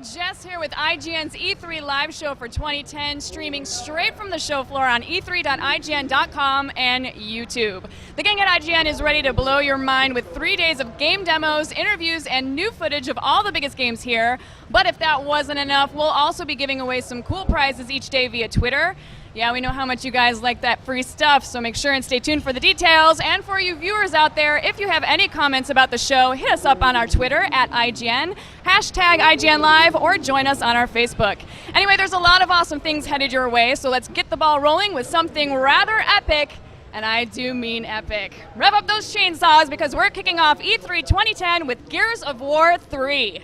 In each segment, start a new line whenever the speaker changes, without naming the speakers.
Jess here with IGN's E3 live show for 2010, streaming straight from the show floor on e3.ign.com and YouTube. The gang at IGN is ready to blow your mind with 3 days of game demos, interviews, and new footage of all the biggest games here. But if that wasn't enough, we'll also be giving away some cool prizes each day via Twitter. Yeah, we know how much you guys like that free stuff, so make sure and stay tuned for the details. And for you viewers out there, if you have any comments about the show, hit us up on our Twitter at IGN, hashtag IGN Live, or join us on our Facebook. Anyway, there's a lot of awesome things headed your way, so let's get the ball rolling with something rather epic, and I do mean epic. Rev up those chainsaws because we're kicking off E3 2010 with Gears of War 3.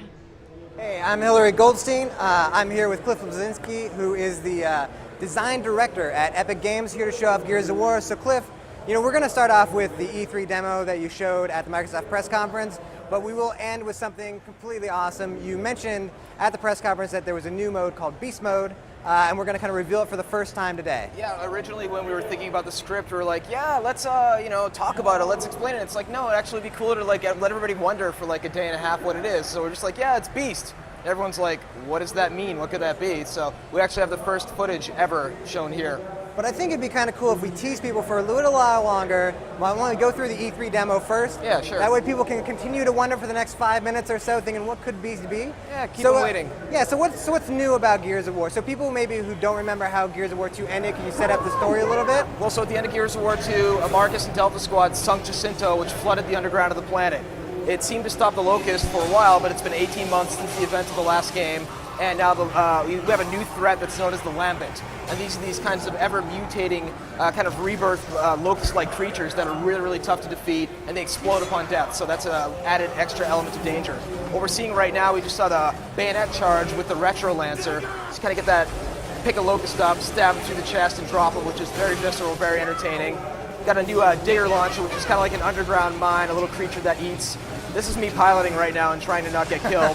Hey, I'm Hillary Goldstein. I'm here with Cliff Blazinski, who is the design director at Epic Games, here to show off Gears of War. So Cliff, we're going to start off with the E3 demo that you showed at the Microsoft press conference, but we will end with something completely awesome. You mentioned at the press conference that there was a new mode called Beast Mode, and we're going to kind of reveal it for the first time today.
Yeah, originally when we were thinking about the script, we were like, yeah, let's talk about it, let's explain it. It's like, no, it'd actually be cooler to let everybody wonder for like a day and a half what it is. So we're just like, yeah, it's Beast. Everyone's like, what does that mean? What could that be? So we actually have the first footage ever shown here.
But I think it'd be kind of cool if we tease people for a little while longer. I want to go through the E3 demo first.
Yeah, sure.
That way people can continue to wonder for the next 5 minutes or so, thinking what could Beast be?
Yeah, keep them waiting.
Yeah, so what's new about Gears of War? So people maybe who don't remember how Gears of War 2 ended, can you set up the story a little bit?
Well, so at the end of Gears of War 2, Marcus and Delta Squad sunk Jacinto, which flooded the underground of the planet. It seemed to stop the Locust for a while, but it's been 18 months since the event of the last game, and now we have a new threat that's known as the Lambent. And these are these kinds of ever-mutating, kind of rebirth Locust-like creatures that are really, really tough to defeat, and they explode upon death, so that's an added extra element of danger. What we're seeing right now, we just saw the bayonet charge with the Retro Lancer, just kind of get that, pick a Locust up, stab him through the chest and drop him, which is very visceral, very entertaining. Got a new digger launcher, which is kind of like an underground mine, a little creature that eats. This is me piloting right now and trying to not get killed.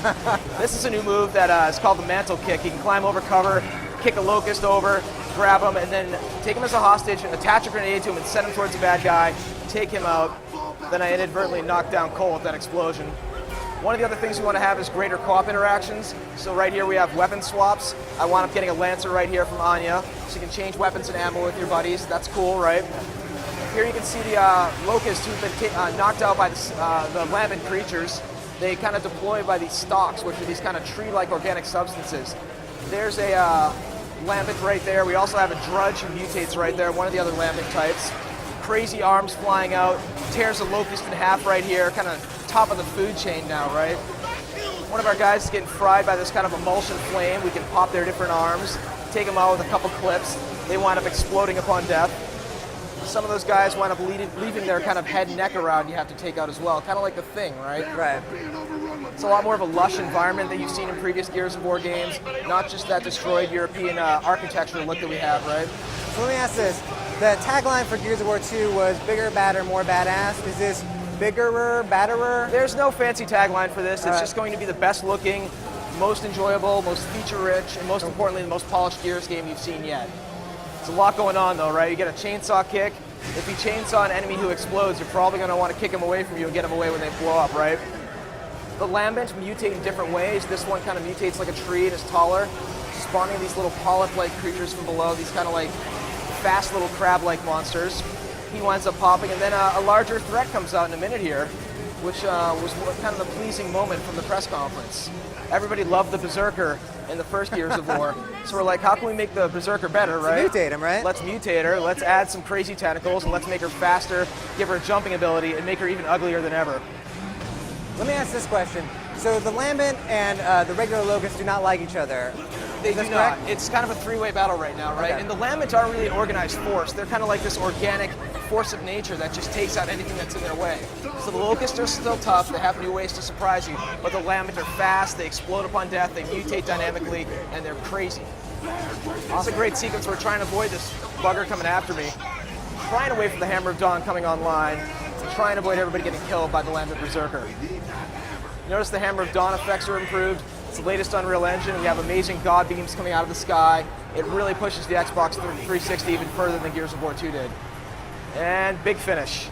This is a new move that is called the mantle kick. You can climb over cover, kick a Locust over, grab him, and then take him as a hostage, and attach a grenade to him and send him towards a bad guy, take him out. Then I inadvertently knocked down Cole with that explosion. One of the other things we want to have is greater co-op interactions. So right here we have weapon swaps. I wound up getting a Lancer right here from Anya, so you can change weapons and ammo with your buddies. That's cool, right? Here you can see the Locusts who've been knocked out by the Lambent creatures. They kind of deploy by these stalks, which are these kind of tree-like organic substances. There's a Lambent right there. We also have a Drudge who mutates right there, one of the other Lambent types. Crazy arms flying out, tears a Locust in half right here, kind of top of the food chain now, right? One of our guys is getting fried by this kind of emulsion flame. We can pop their different arms, take them out with a couple clips. They wind up exploding upon death. Some of those guys wind up leaving their kind of head and neck around you have to take out as well, kind of like The Thing, right?
Right.
It's a lot more of a lush environment that you've seen in previous Gears of War games, not just that destroyed European architecture look that we have, right?
So let me ask this. The tagline for Gears of War 2 was bigger, badder, more badass. Is this biggerer, badderer?
There's no fancy tagline for this. It's just going to be the best looking, most enjoyable, most feature rich, and most importantly, the most polished Gears game you've seen yet. There's a lot going on though, right? You get a chainsaw kick. If you chainsaw an enemy who explodes, you're probably going to want to kick him away from you and get him away when they blow up, right? The Lambent mutate in different ways. This one kind of mutates like a tree and is taller, spawning these little polyp-like creatures from below, these kind of like fast little crab-like monsters. He winds up popping, and then a larger threat comes out in a minute here, which was kind of the pleasing moment from the press conference. Everybody loved the Berserker in the first Gears of War, so we're like, how can we make the Berserker better, right?
Let's mutate him, right?
Let's mutate her, let's add some crazy tentacles, and let's make her faster, give her a jumping ability, and make her even uglier than ever.
Let me ask this question. So the Lambent and the regular Locust do not like each other.
They do not. It's kind of a three-way battle right now, right?
Okay.
And the Lambent aren't really an organized force. They're kind of like this organic force of nature that just takes out anything that's in their way. So the Locusts are still tough. They have new ways to surprise you. But the Lambent are fast. They explode upon death. They mutate dynamically, and they're crazy. That's a great sequence. We're trying to avoid this bugger coming after me. Trying to wait for the Hammer of Dawn coming online. And trying to avoid everybody getting killed by the Lambent Berserker. Notice the Hammer of Dawn effects are improved. It's the latest Unreal Engine. We have amazing God beams coming out of the sky. It really pushes the Xbox 360 even further than Gears of War 2 did. And big finish.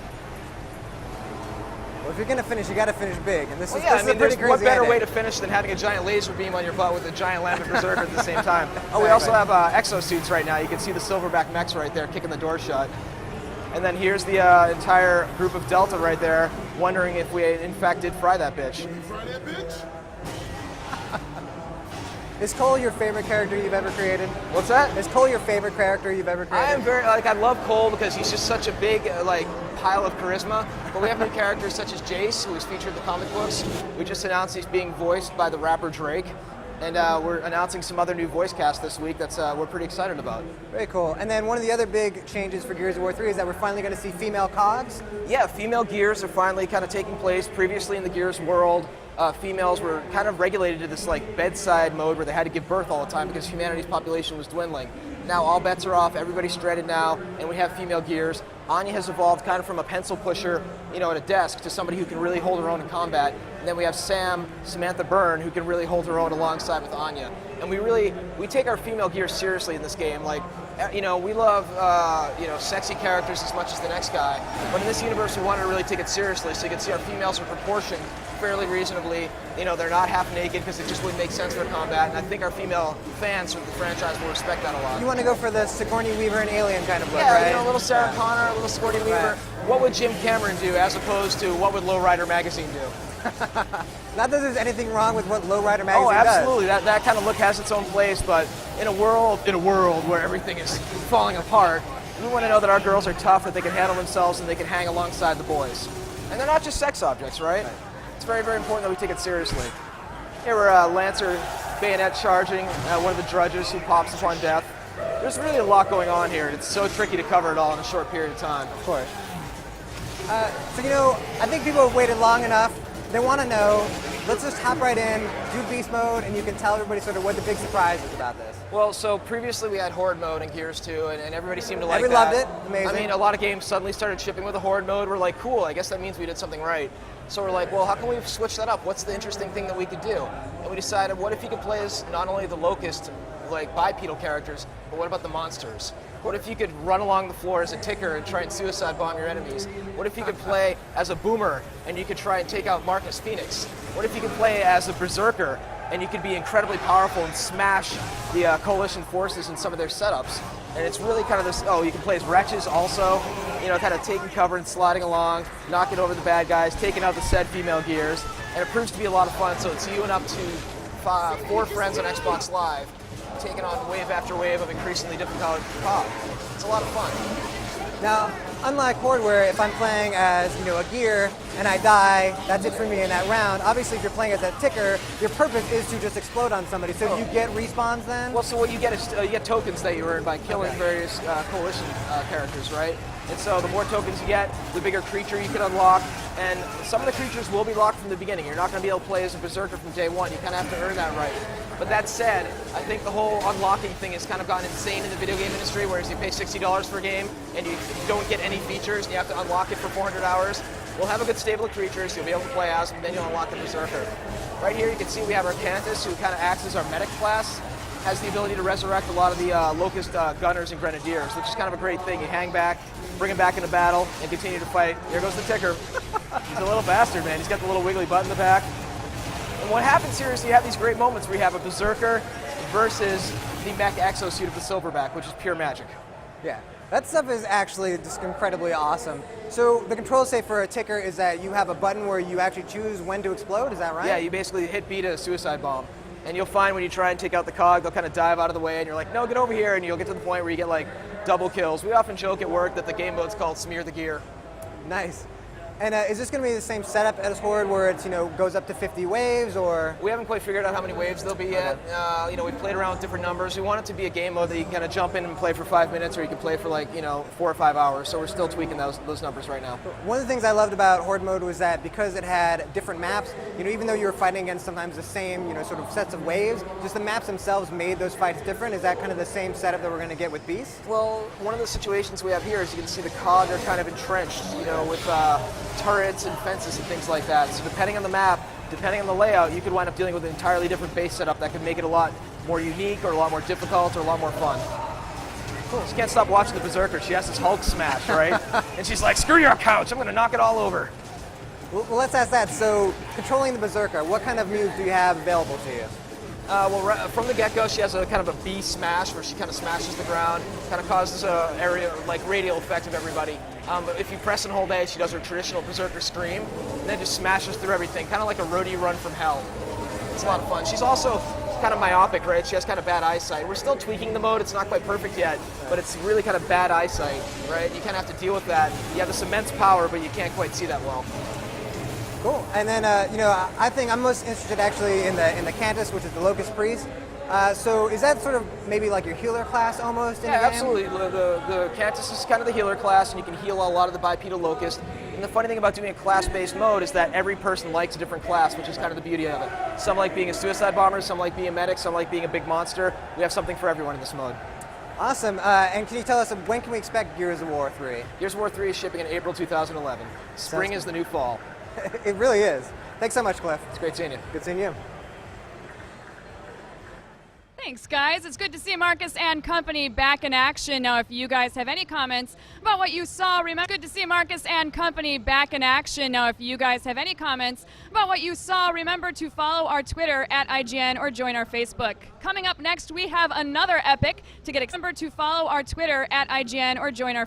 Well, if you're gonna finish, you gotta finish big, and this
Well,
is
yeah,
this
I
is
mean,
a pretty
there's what
crazy
better way
ending.
to finish than having a giant laser beam on your butt with a giant lambent berserker at the same time. Oh, we also have exosuits right now. You can see the silverback mechs right there kicking the door shut. And then here's the entire group of Delta right there, wondering if we in fact did fry that bitch.
Is Cole your favorite character you've ever created?
What's that?
Is Cole your favorite character you've ever created?
I am very, I love Cole because he's just such a big, pile of charisma. But we have new characters such as Jace, who is featured in the comic books. We just announced he's being voiced by the rapper Drake. And we're announcing some other new voice cast this week that's we're pretty excited about.
Very cool. And then one of the other big changes for Gears of War 3 is that we're finally going to see female cogs.
Yeah, female Gears are finally kind of taking place. Previously in the Gears world, females were kind of regulated to this bedside mode where they had to give birth all the time because humanity's population was dwindling. Now all bets are off, everybody's stranded now, and we have female Gears. Anya has evolved kind of from a pencil pusher, at a desk to somebody who can really hold her own in combat. And then we have Samantha Byrne, who can really hold her own alongside with Anya. And we take our female Gears seriously in this game. We love, sexy characters as much as the next guy. But in this universe, we wanted to really take it seriously. So you can see our females are proportioned fairly reasonably. They're not half naked because it just wouldn't make sense for combat. And I think our female fans of the franchise will respect that a lot.
You want to go for the Sigourney Weaver and Alien kind of look,
yeah,
right?
A little Sarah Connor, a little Sigourney Weaver.
Right.
What would Jim Cameron do as opposed to what would Lowrider Magazine do?
Not that there's anything wrong with what Lowrider Magazine
Oh, absolutely.
does.
That kind of look has its own place, but in a world where everything is falling apart, we want to know that our girls are tough, that they can handle themselves, and they can hang alongside the boys. And they're not just sex objects, right? It's very, very important that we take it seriously. Here we're Lancer bayonet charging one of the drudges who pops upon death. There's really a lot going on here. It's so tricky to cover it all in a short period of time.
Of course. I think people have waited long enough. They want to know. Let's just hop right in, do beast mode, and you can tell everybody sort of what the big surprise is about this.
Well, so previously we had Horde mode in Gears 2, and everybody seemed to like that.
Everybody loved it. Amazing.
I mean, a lot of games suddenly started shipping with a Horde mode. We're like, cool, I guess that means we did something right. So we're like, well, how can we switch that up? What's the interesting thing that we could do? And we decided, what if you could play as not only the Locust, bipedal characters, but what about the monsters? What if you could run along the floor as a ticker and try and suicide bomb your enemies? What if you could play as a boomer and you could try and take out Marcus Phoenix? What if you could play as a berserker and you could be incredibly powerful and smash the coalition forces in some of their setups? And it's really kind of this, you can play as wretches also, kind of taking cover and sliding along, knocking over the bad guys, taking out the said female Gears. And it proves to be a lot of fun. So it's you and up to 4 friends on Xbox Live, taking on wave after wave of increasingly difficult COD. It's a lot of fun.
Now, unlike Horde, where if I'm playing as a gear and I die, that's it for me in that round. Obviously, if you're playing as a ticker, your purpose is to just explode on somebody. So you get respawns then?
Well, so what you get is you get tokens that you earn by killing various coalition characters, right? And so the more tokens you get, the bigger creature you can unlock. And some of the creatures will be locked from the beginning. You're not going to be able to play as a berserker from day one. You kind of have to earn that right. But that said, I think the whole unlocking thing has kind of gone insane in the video game industry, whereas you pay $60 for a game and you don't get any features and you have to unlock it for 400 hours. We'll have a good stable of creatures you'll be able to play as, and then you'll unlock the berserker. Right here you can see we have our Cantus, who kind of acts as our medic class, has the ability to resurrect a lot of the Locust gunners and grenadiers, which is kind of a great thing. You hang back, bring them back into battle, and continue to fight. Here goes the ticker. He's a little bastard, man. He's got the little wiggly butt in the back. And what happens here is you have these great moments where you have a berserker versus the mech exosuit of the Silverback, which is pure magic.
Yeah, that stuff is actually just incredibly awesome. So the control say for a ticker is that you have a button where you actually choose when to explode, is that right?
Yeah, you basically hit B to suicide bomb. And you'll find when you try and take out the cog, they'll kind of dive out of the way, and you're like, no, get over here, and you'll get to the point where you get double kills. We often joke at work that the game mode's called Smear the Gear.
Nice. And is this going to be the same setup as Horde, where it's goes up to 50 waves, or?
We haven't quite figured out how many waves there'll be yet. We've played around with different numbers. We want it to be a game mode that you can kind of jump in and play for 5 minutes, or you can play for 4 or 5 hours. So we're still tweaking those numbers right now.
One of the things I loved about Horde mode was that because it had different maps, even though you were fighting against sometimes the same, sort of sets of waves, just the maps themselves made those fights different. Is that kind of the same setup that we're going to get with Beast?
Well, one of the situations we have here is you can see the COG are kind of entrenched, with turrets and fences and things like that. So depending on the map, depending on the layout, you could wind up dealing with an entirely different base setup that could make it a lot more unique or a lot more difficult or a lot more fun. Cool. She can't stop watching the Berserker. She has this Hulk smash, right? And she's like, screw your couch, I'm going to knock it all over.
Well, let's ask that. So, controlling the Berserker, what kind of moves do you have available to you?
From the get-go, she has a kind of a B smash where she kind of smashes the ground, kind of causes a area like radial effect of everybody. But if you press and hold A, she does her traditional Berserker scream, and then just smashes through everything, kind of like a roadie run from hell. It's a lot of fun. She's also kind of myopic, right? She has kind of bad eyesight. We're still tweaking the mode. It's not quite perfect yet, but it's really kind of bad eyesight, right? You kind of have to deal with that. You have this immense power, but you can't quite see that well.
Cool. And then, I think I'm most interested actually in the Cantus, which is the Locust Priest. So is that sort of maybe like your healer class almost?
Yeah, absolutely. The Cantus is kind of the healer class, and you can heal a lot of the bipedal Locust. And the funny thing about doing a class-based mode is that every person likes a different class, which is kind of the beauty of it. Some like being a suicide bomber, some like being a medic, some like being a big monster. We have something for everyone in this mode.
Awesome. And can you tell us when can we expect Gears of War 3?
Gears of War 3 is shipping in April 2011. Spring is the new fall.
It really is. Thanks so much, Cliff.
It's great seeing you.
Good seeing you.
Thanks, guys. It's good to see Marcus and company back in action. Now, if you guys have any comments about what you saw, remember, good to see Marcus and company back in action. Now, if you guys have any comments about what you saw, remember to follow our Twitter at IGN or join our Facebook. Coming up next, we have another epic to get. Remember to follow our Twitter at IGN or join our